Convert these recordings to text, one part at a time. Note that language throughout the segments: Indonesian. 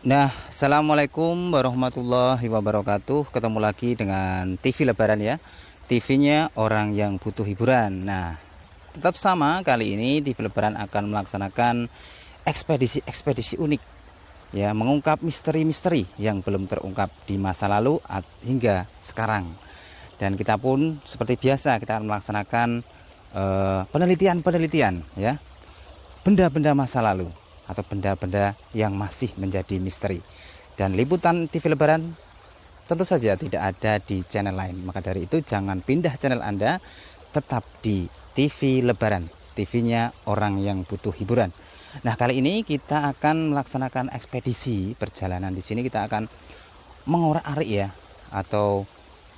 Nah, assalamualaikum warahmatullahi wabarakatuh. Ketemu lagi dengan TV Lebaran ya. TV-nya orang yang butuh hiburan. Nah, tetap sama, kali ini TV Lebaran akan melaksanakan ekspedisi-ekspedisi unik ya, mengungkap misteri-misteri yang belum terungkap di masa lalu hingga sekarang. Dan kita pun seperti biasa kita akan melaksanakan penelitian-penelitian ya, benda-benda masa lalu atau benda-benda yang masih menjadi misteri. Dan liputan TV Lebaran tentu saja tidak ada di channel lain. Maka dari itu jangan pindah channel Anda, tetap di TV Lebaran, TV-nya orang yang butuh hiburan. Nah, kali ini kita akan melaksanakan ekspedisi perjalanan. Di sini kita akan mengorak-arik ya, atau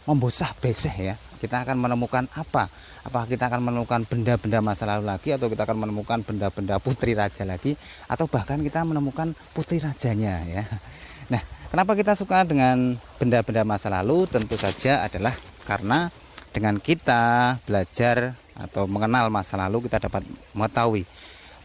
membosah beseh ya. Kita akan menemukan apa? Apakah kita akan menemukan benda-benda masa lalu lagi, atau kita akan menemukan benda-benda putri raja lagi, atau bahkan kita menemukan putri rajanya ya. Nah, kenapa kita suka dengan benda-benda masa lalu? Tentu saja adalah karena dengan kita belajar atau mengenal masa lalu, kita dapat mengetahui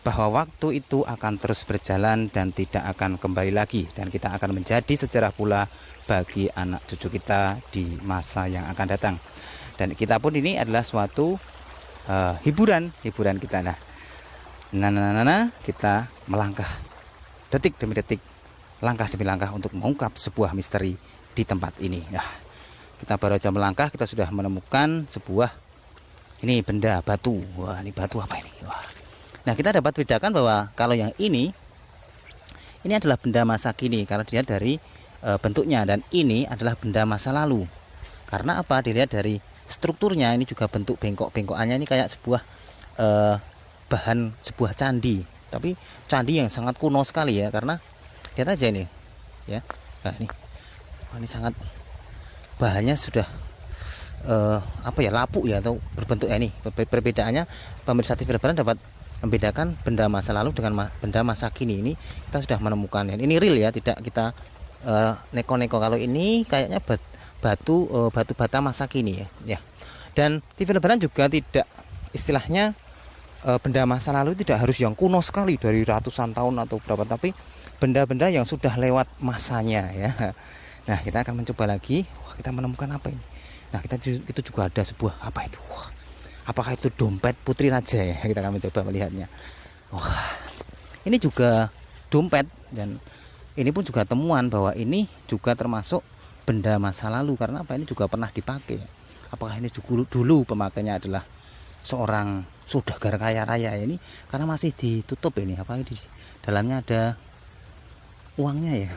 bahwa waktu itu akan terus berjalan dan tidak akan kembali lagi, dan kita akan menjadi sejarah pula bagi anak cucu kita di masa yang akan datang. Dan kita pun ini adalah suatu hiburan kita. Nah, kita melangkah detik demi detik, langkah demi langkah untuk mengungkap sebuah misteri di tempat ini. Nah, kita baru aja melangkah, kita sudah menemukan sebuah ini benda batu. Wah, ini batu apa ini? Wah. Nah, kita dapat bedakan bahwa kalau yang ini adalah benda masa kini kalau dilihat dari bentuknya, dan ini adalah benda masa lalu. Karena apa? Dilihat dari strukturnya, ini juga bentuk bengkok-bengkokannya ini kayak sebuah bahan sebuah candi, tapi candi yang sangat kuno sekali ya. Karena lihat aja ini ya. Nah, ini sangat bahannya sudah lapuk ya, atau berbentuk ini. Perbedaannya pemirsa TV Lebaran dapat membedakan benda masa lalu dengan benda masa kini. Ini kita sudah menemukan ini real ya, tidak kita neko-neko. Kalau ini kayaknya batu bata masa kini ya. Dan TV Lebaran juga tidak, istilahnya benda masa lalu tidak harus yang kuno sekali dari ratusan tahun atau berapa, tapi benda-benda yang sudah lewat masanya ya. Nah, kita akan mencoba lagi. Wah, kita menemukan apa ini? Nah, itu juga ada sebuah apa itu? Wah, apakah itu dompet putri raja ya? Kita akan mencoba melihatnya. Wah, ini juga dompet, dan ini pun juga temuan bahwa ini juga termasuk benda masa lalu. Karena apa? Ini juga pernah dipakai. Apakah ini dulu pemakainya adalah seorang saudagar kaya raya ini? Karena masih ditutup ini. Apa di dalamnya ada uangnya ya?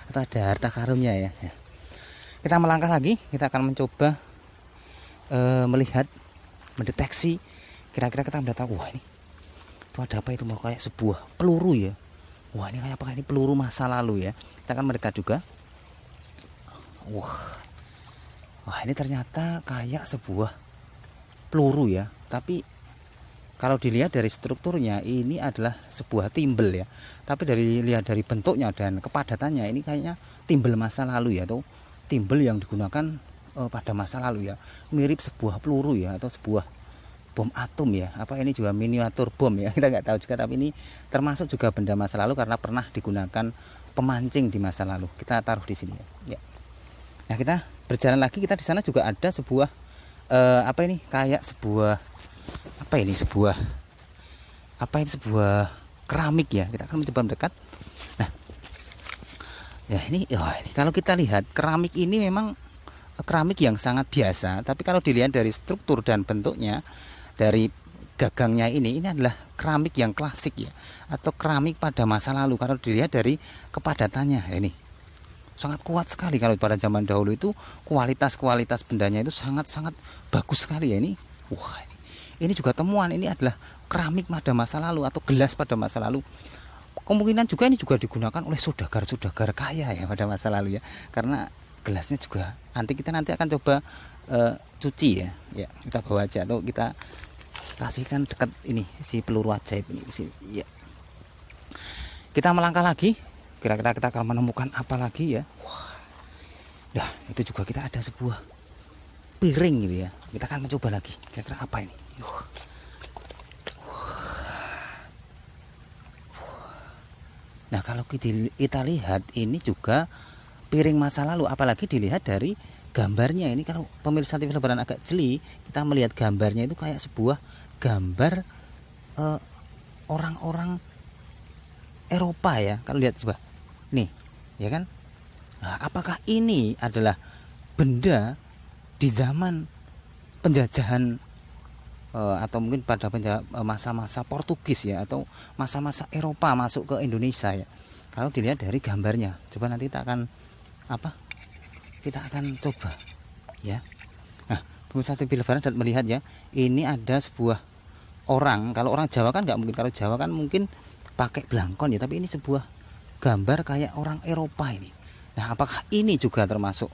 Atau ada harta karunnya ya? Kita melangkah lagi. Kita akan mencoba melihat, mendeteksi. Kira-kira kita mendapat, wah ini itu ada apa itu? Mau kayak sebuah peluru ya. Wah, ini kayak apakah ini peluru masa lalu ya? Kita akan mendekat juga. Wah, ini ternyata kayak sebuah peluru ya. Tapi kalau dilihat dari strukturnya, ini adalah sebuah timbel ya. Tapi lihat dari bentuknya dan kepadatannya, ini kayaknya timbel masa lalu ya, atau timbel yang digunakan pada masa lalu ya. Mirip sebuah peluru ya, atau sebuah bom atom ya. Apa ini juga miniatur bom ya? Kita nggak tahu juga. Tapi ini termasuk juga benda masa lalu karena pernah digunakan pemancing di masa lalu. Kita taruh di sini ya. Nah, kita berjalan lagi. Kita di sana juga ada sebuah kayak sebuah sebuah keramik ya. Kita akan mencoba mendekat. Nah, ya ini kalau kita lihat keramik ini memang keramik yang sangat biasa, tapi kalau dilihat dari struktur dan bentuknya, dari gagangnya ini adalah keramik yang klasik ya, atau keramik pada masa lalu. Kalau dilihat dari kepadatannya ini sangat kuat sekali. Kalau pada zaman dahulu itu kualitas bendanya itu sangat bagus sekali ya. Ini wah, ini juga temuan. Ini adalah keramik pada masa lalu atau gelas pada masa lalu. Kemungkinan juga ini juga digunakan oleh saudagar kaya ya pada masa lalu ya, karena gelasnya juga kita nanti akan coba cuci ya. Kita bawa aja, atau kita kasihkan dekat ini si peluru ajaib ini sini ya. Kita melangkah lagi. Kira-kira kita akan menemukan apa lagi ya? Wah. Nah, itu juga kita ada sebuah piring gitu ya. Kita akan mencoba lagi. Kira-kira apa ini? Nah, kalau kita lihat ini juga piring masa lalu, apalagi dilihat dari gambarnya ini. Kalau pemirsa TV Lebaran agak jeli, kita melihat gambarnya itu kayak sebuah gambar orang-orang Eropa ya. Kalau lihat coba nih, ya kan? Nah, apakah ini adalah benda di zaman penjajahan atau mungkin pada masa-masa Portugis ya, atau masa-masa Eropa masuk ke Indonesia ya? Kalau dilihat dari gambarnya, coba nanti kita akan coba ya. Nah, pemirsa TV Lebaran dan melihat ya, ini ada sebuah orang. Kalau orang Jawa kan nggak mungkin, kalau Jawa kan mungkin pakai belangkon ya, tapi ini sebuah gambar kayak orang Eropa ini. Nah, apakah ini juga termasuk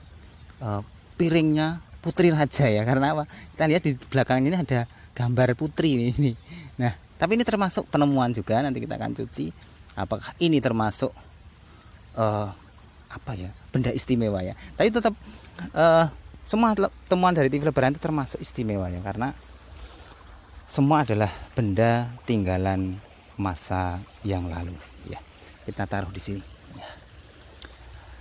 piringnya Putri Raja ya? Karena apa? Kita lihat di belakang ini ada gambar putri ini. Nah, tapi ini termasuk penemuan juga. Nanti kita akan cuci. Apakah ini termasuk apa ya? Benda istimewa ya. Tapi tetap semua temuan dari TV Lebaran itu termasuk istimewa ya, karena semua adalah benda tinggalan masa yang lalu ya. Kita taruh di sini.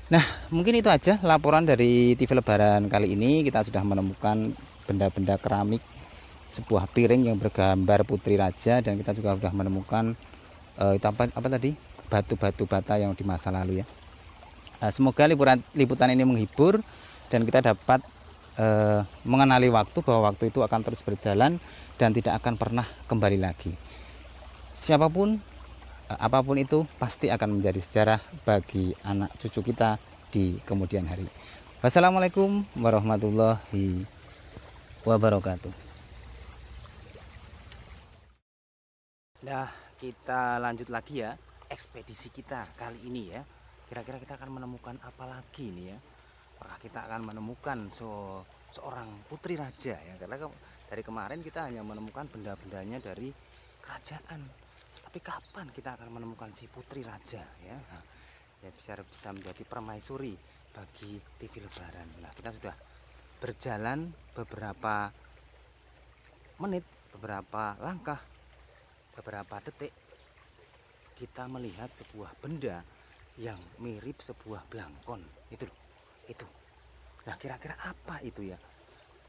Nah, mungkin itu aja laporan dari TV Lebaran kali ini. Kita sudah menemukan benda-benda keramik, sebuah piring yang bergambar Putri Raja, dan kita juga sudah menemukan itu apa tadi, batu-batu bata yang di masa lalu ya. Semoga liputan ini menghibur dan kita dapat mengenali waktu, bahwa waktu itu akan terus berjalan dan tidak akan pernah kembali lagi. Siapapun, apapun itu pasti akan menjadi sejarah bagi anak cucu kita di kemudian hari. Wassalamualaikum warahmatullahi wabarakatuh. Nah, kita lanjut lagi ya ekspedisi kita kali ini ya. Kira-kira kita akan menemukan apa lagi nih ya? Apakah kita akan menemukan seorang putri raja ya? Karena dari kemarin kita hanya menemukan benda-bendanya dari kerajaan. Tapi kapan kita akan menemukan si putri raja ya? Nah, ya bisa menjadi permaisuri bagi TV Lebaran. Nah, kita sudah berjalan beberapa menit, beberapa langkah, beberapa detik, kita melihat sebuah benda yang mirip sebuah belangkon. Itu loh, itu. Nah, kira-kira apa itu ya?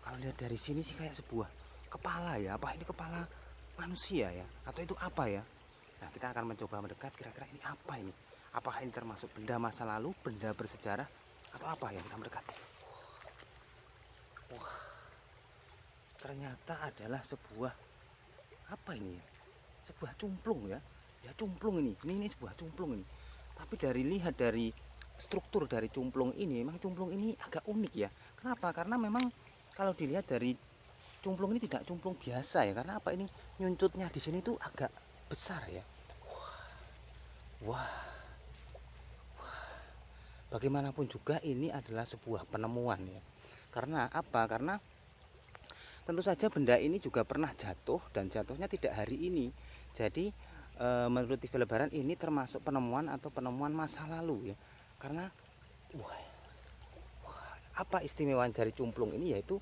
Kalau lihat dari sini sih kayak sebuah kepala ya. Apa ini kepala manusia ya? Atau itu apa ya? Nah, kita akan mencoba mendekat. Kira-kira ini apa ini? Apakah ini termasuk benda masa lalu, benda bersejarah, atau apa yang kita mendekat? Wah, ternyata adalah sebuah apa ini ya? Sebuah cumplung ya. Ya, cumplung ini sebuah cumplung ini. Tapi lihat dari struktur dari cumplung ini, memang cumplung ini agak unik ya. Kenapa? Karena memang kalau dilihat dari cumplung ini tidak cumplung biasa ya. Karena apa, ini nyuncutnya di sini tuh agak besar ya. Wah. Bagaimanapun juga ini adalah sebuah penemuan ya. Karena apa? Karena tentu saja benda ini juga pernah jatuh, dan jatuhnya tidak hari ini. Jadi menurut TV Lebaran ini termasuk penemuan atau penemuan masa lalu ya. Karena apa istimewa dari cumplung ini, yaitu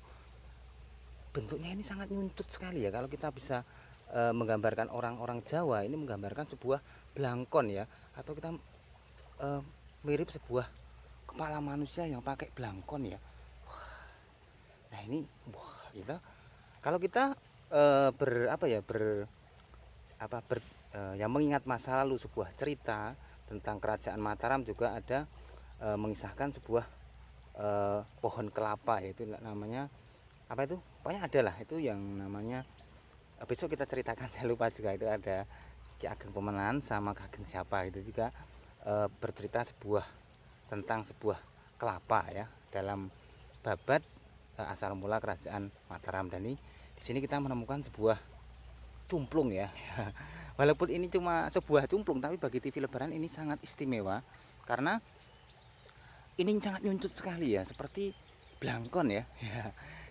bentuknya ini sangat nyuntut sekali ya. Kalau kita bisa menggambarkan, orang-orang Jawa ini menggambarkan sebuah belangkon ya, atau kita mirip sebuah kepala manusia yang pakai belangkon ya. Nah, ini kita kalau kita yang mengingat masa lalu, sebuah cerita tentang kerajaan Mataram juga ada mengisahkan sebuah pohon kelapa, yaitu namanya apa itu, pokoknya adalah itu yang namanya, besok kita ceritakan, saya lupa juga, itu ada Ki Ageng Pemenan sama Ki Ageng siapa itu juga bercerita tentang sebuah kelapa ya, dalam babat asal mula kerajaan Mataram. Dan di sini kita menemukan sebuah cumplung ya. Walaupun ini cuma sebuah cumplung, tapi bagi TV Lebaran ini sangat istimewa karena ini sangat nyuntut sekali ya, seperti belangkon ya.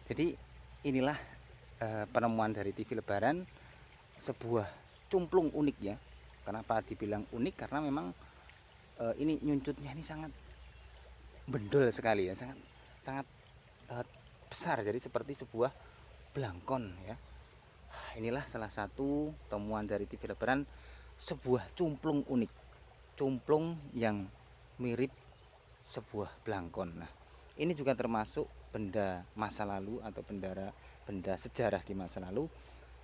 Jadi inilah penemuan dari TV Lebaran, sebuah cumplung unik ya. Kenapa dibilang unik? Karena memang ini nyuncutnya ini sangat bendol sekali ya, sangat besar, jadi seperti sebuah belangkon ya. Inilah salah satu temuan dari TV Lebaran, sebuah cumplung unik. cumplung yang mirip sebuah belangkon. Nah, ini juga termasuk benda masa lalu atau benda sejarah di masa lalu.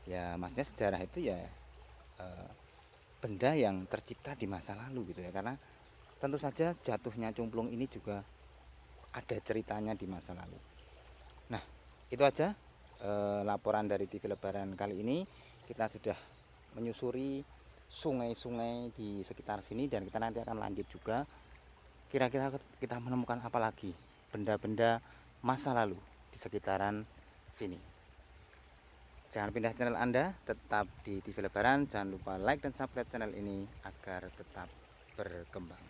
Ya, maksudnya sejarah itu ya benda yang tercipta di masa lalu gitu ya. Karena tentu saja jatuhnya cumplung ini juga ada ceritanya di masa lalu. Nah, itu aja laporan dari TV Lebaran kali ini. Kita sudah menyusuri sungai-sungai di sekitar sini dan kita nanti akan lanjut juga. Kira-kira kita menemukan apa lagi benda-benda masa lalu di sekitaran sini. Jangan pindah channel Anda, tetap di TV Lebaran. Jangan lupa like dan subscribe channel ini agar tetap berkembang.